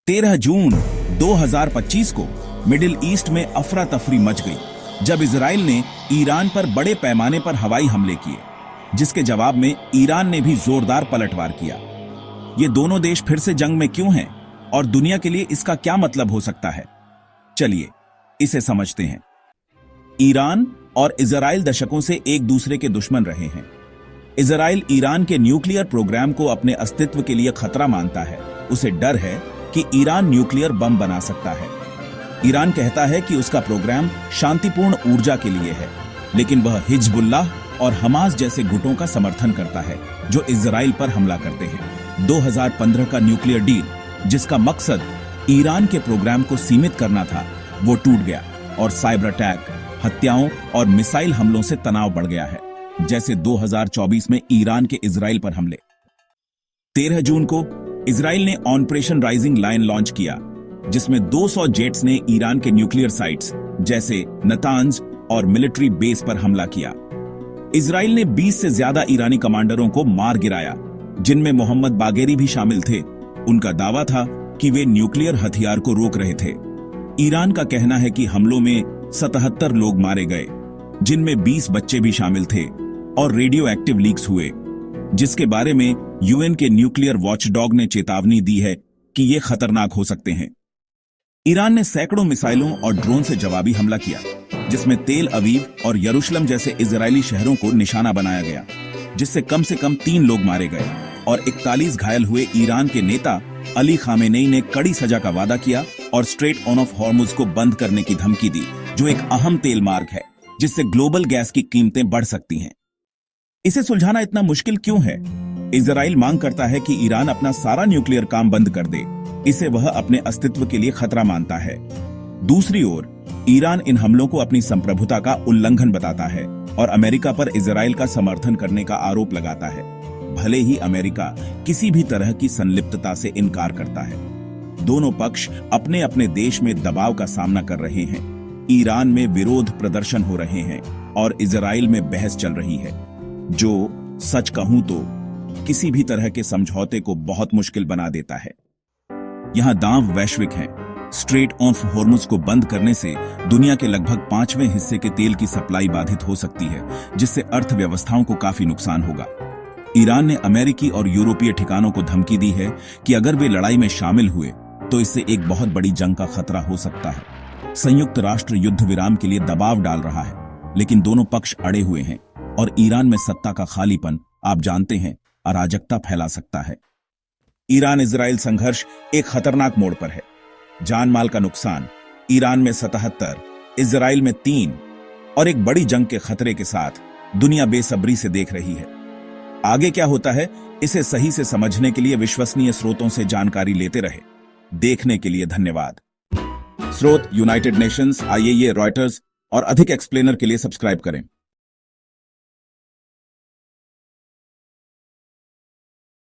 13 जून 2025 को middle east में अफरा तफरी मच गई जब इजराइल ने ईरान पर बड़े पैमाने पर हवाई हमले किए, जिसके जवाब में ईरान ने भी जोरदार पलटवार किया। ये दोनों देश फिर से जंग में क्यों हैं और दुनिया के लिए इसका क्या मतलब हो सकता है, चलिए इसे समझते हैं। ईरान और इजराइल दशकों से एक दूसरे के दुश्मन रहे हैं। इजराइल ईरान के न्यूक्लियर प्रोग्राम को अपने अस्तित्व के लिए खतरा मानता है। उसे डर है कि ईरान न्यूक्लियर बम बना सकता है। ईरान कहता है कि उसका प्रोग्राम शांतिपूर्ण ऊर्जा के लिए है, लेकिन वह हिजबुल्लाह और हमास जैसे गुटों का समर्थन करता है जो इजराइल पर हमला करते हैं। 2015 का न्यूक्लियर डील, जिसका मकसद ईरान के प्रोग्राम को सीमित करना था, वो टूट गया और साइबर अटैक, हत्याओं और मिसाइल हमलों से तनाव बढ़ गया है, जैसे 2024 में ईरान के इजराइल पर हमले। 13 जून को इजराइल ने ऑपरेशन राइजिंग लायन लॉन्च किया, जिसमें 200 जेट्स ने ईरान के न्यूक्लियर साइट्स जैसे नतांज और मिलिट्री बेस पर हमला किया। इजराइल ने 20 से ज्यादा ईरानी कमांडरों को मार गिराया, जिनमें मोहम्मद बागेरी भी शामिल थे। उनका दावा था कि वे न्यूक्लियर हथियार को रोक रहे थे। ईरान का कहना है कि हमलों में 77 लोग मारे गए, जिनमें 20 बच्चे भी शामिल थे, और रेडियो एक्टिव लीक्स हुए, जिसके बारे में यूएन के न्यूक्लियर वॉचडॉग ने चेतावनी दी है कि ये खतरनाक हो सकते हैं। ईरान ने सैकड़ों मिसाइलों और ड्रोन से जवाबी हमला किया, जिसमें तेल अवीव और यरूशलेम जैसे इजरायली शहरों को निशाना बनाया गया, जिससे कम से कम 3 लोग मारे गए और 41 घायल हुए। ईरान के नेता अली खामेनेई ने कड़ी सजा का वादा किया और स्ट्रेट ऑफ हॉर्मुज को बंद करने की धमकी दी, जो एक अहम तेल मार्ग है जिससे ग्लोबल गैस की कीमतें बढ़ सकती हैं। इसे सुलझाना इतना मुश्किल क्यों है? इजराइल मांग करता है कि ईरान अपना सारा न्यूक्लियर काम बंद कर दे। इसे वह अपने अस्तित्व के लिए खतरा मानता है। दूसरी ओर ईरान इन हमलों को अपनी संप्रभुता का उल्लंघन बताता है और अमेरिका पर इजराइल का समर्थन करने का आरोप लगाता है, भले ही अमेरिका किसी भी तरह की संलिप्तता से इनकार करता है। दोनों पक्ष अपने अपने देश में दबाव का सामना कर रहे हैं। ईरान में विरोध प्रदर्शन हो रहे हैं और इजराइल में बहस चल रही है, जो सच कहूं तो किसी भी तरह के समझौते को बहुत मुश्किल बना देता है। यहां दांव वैश्विक है। स्ट्रेट ऑफ हॉर्मुज को बंद करने से दुनिया के लगभग 5वें हिस्से के तेल की सप्लाई बाधित हो सकती है, जिससे अर्थव्यवस्थाओं को काफी नुकसान होगा। ईरान ने अमेरिकी और यूरोपीय ठिकानों को धमकी दी है कि अगर वे लड़ाई में शामिल हुए तो इससे एक बहुत बड़ी जंग का खतरा हो सकता है। संयुक्त राष्ट्र युद्ध विराम के लिए दबाव डाल रहा है, लेकिन दोनों पक्ष अड़े हुए हैं और ईरान में सत्ता का खालीपन, आप जानते हैं, अराजकता फैला सकता है। ईरान इजराइल संघर्ष एक खतरनाक मोड़ पर है। जान माल का नुकसान, ईरान में 77, इजराइल में 3 और एक बड़ी जंग के खतरे के साथ दुनिया बेसब्री से देख रही है। आगे क्या होता है, इसे सही से समझने के लिए विश्वसनीय स्रोतों से जानकारी लेते रहे। देखने के लिए धन्यवाद। स्रोत यूनाइटेड नेशंस, IAEA, रॉयटर्स और अधिक एक्सप्लेनर के लिए सब्सक्राइब करें।